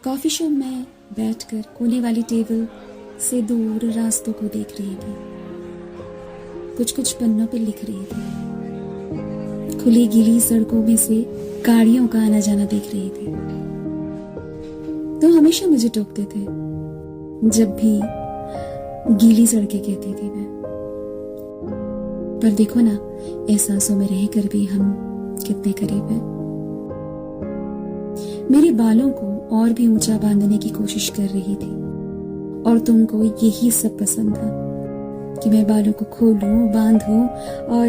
Coffee shop में बैठकर कोने वाली टेबल से दूर रास्तों को देख रही थी। कुछ कुछ पन्नों पर लिख रही थी। खुली गीली सड़कों में से गाड़ियों का आना जाना देख रही थी। तो हमेशा मुझे टोकते थे जब भी गीली सड़कें कहती थी मैं। पर देखो ना, एहसासों में रहकर भी हम कितने करीब हैं। मेरे बालों को और भी ऊंचा बांधने की कोशिश कर रही थी और तुमको यही सब पसंद था कि मैं बालों को खोलूं, बांधूं और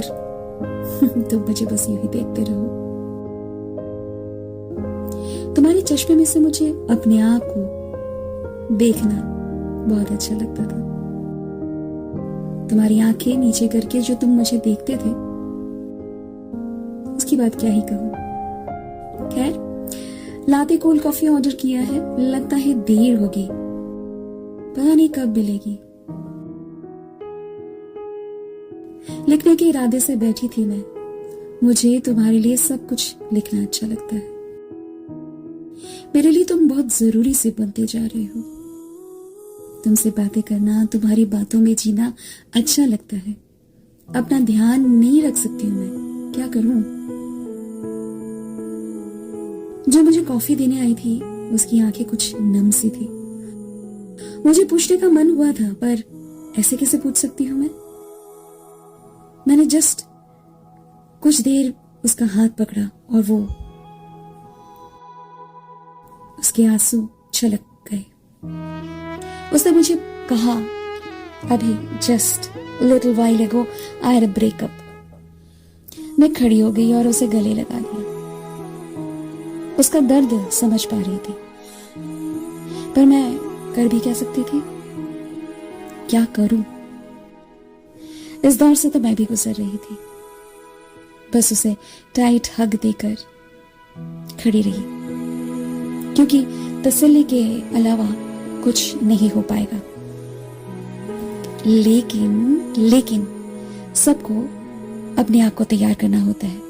तुम मुझे बस यूं ही देखते रहो। तुम्हारे चश्मे में से मुझे अपने आप को देखना बहुत अच्छा लगता था। तुम्हारी आंखें नीचे करके जो तुम मुझे देखते थे, उसकी बात क्या ही कहूं। खैर, लाते कोल्ड कॉफी ऑर्डर किया है, लगता है देर होगी, पता नहीं कब मिलेगी। लिखने के इरादे से बैठी थी मैं। मुझे तुम्हारे लिए सब कुछ लिखना अच्छा लगता है। मेरे लिए तुम बहुत जरूरी से बनते जा रहे हो। तुमसे बातें करना, तुम्हारी बातों में जीना अच्छा लगता है। अपना ध्यान नहीं रख सकती हूं मैं, क्या करूं। जो मुझे कॉफी देने आई थी उसकी आंखें कुछ नम सी थी। मुझे पूछने का मन हुआ था, पर ऐसे कैसे पूछ सकती हूं मैं। मैंने जस्ट कुछ देर उसका हाथ पकड़ा और वो उसके आंसू छलक गए। उसने मुझे कहा, अभी जस्ट लिटिल वाइल एगो आई हैड अ ब्रेकअप। मैं खड़ी हो गई और उसे गले लगा लिया। उसका दर्द समझ पा रही थी, पर मैं कर भी क्या सकती थी। क्या करूं। इस दौर से तो मैं भी गुजर रही थी। बस उसे टाइट हग देकर खड़ी रही, क्योंकि तसल्ली के अलावा कुछ नहीं हो पाएगा। लेकिन सबको अपने आप को तैयार करना होता है।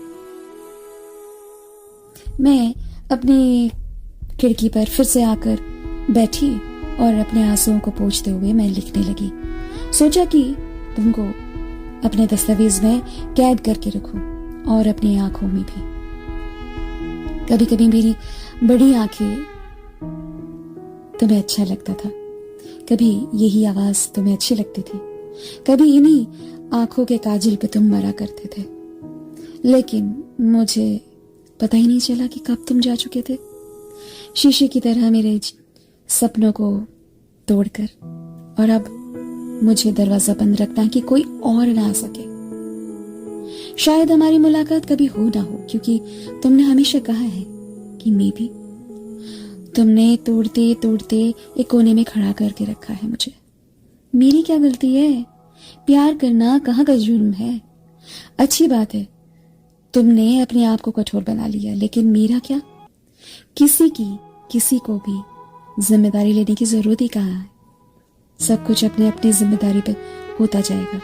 मैं अपनी खिड़की पर फिर से आकर बैठी और अपने आंसुओं को पोंछते हुए मैं लिखने लगी। सोचा कि तुमको अपने दस्तावेज में कैद करके रखूं और अपनी आंखों में भी। कभी कभी मेरी बड़ी आंखें तुम्हें अच्छा लगता था, कभी यही आवाज तुम्हें अच्छी लगती थी, कभी इन्हीं आंखों के काजल पे तुम मरा करते थे। लेकिन मुझे पता ही नहीं चला कि कब तुम जा चुके थे, शीशे की तरह मेरे सपनों को तोड़कर। और अब मुझे दरवाजा बंद रखना कि कोई और ना आ सके। शायद हमारी मुलाकात कभी हो ना हो, क्योंकि तुमने हमेशा कहा है कि मैं भी। तुमने तोड़ते तोड़ते एक कोने में खड़ा करके रखा है मुझे। मेरी क्या गलती है। प्यार करना कहाँ का जुर्म है। अच्छी बात है तुमने अपने आप को कठोर बना लिया, लेकिन मेरा क्या। किसी को भी जिम्मेदारी लेने की जरूरत ही कहाँ है। सब कुछ अपने अपनी जिम्मेदारी पे होता जाएगा।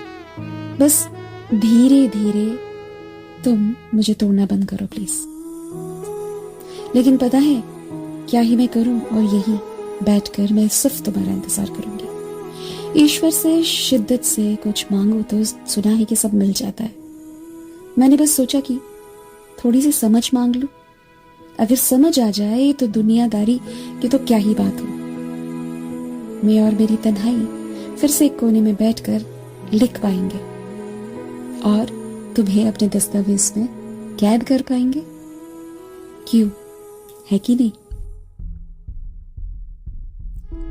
बस धीरे धीरे तुम मुझे तोड़ना बंद करो प्लीज। लेकिन पता है क्या ही मैं करूं, और यही बैठकर मैं सिर्फ तुम्हारा इंतजार करूंगी। ईश्वर से शिद्दत से कुछ मांगो तो सुना है कि सब मिल जाता है। मैंने बस सोचा कि थोड़ी सी समझ मांग लूं। अगर समझ आ जाए तो दुनियादारी की तो क्या ही बात हो। मैं और मेरी तन्हाई फिर से एक कोने में बैठकर लिख पाएंगे और तुम्हें अपने दस्तावेज में कैद कर पाएंगे। क्यों, है कि नहीं।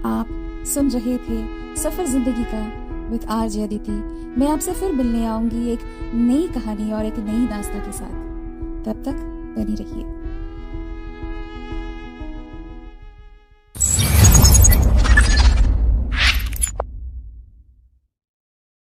आप सुन रहे थे सफर जिंदगी का विद आरजे अदिति। मैं आपसे फिर मिलने आऊंगी एक नई कहानी और एक नई दास्तां के साथ। तब तक बनी रहिए।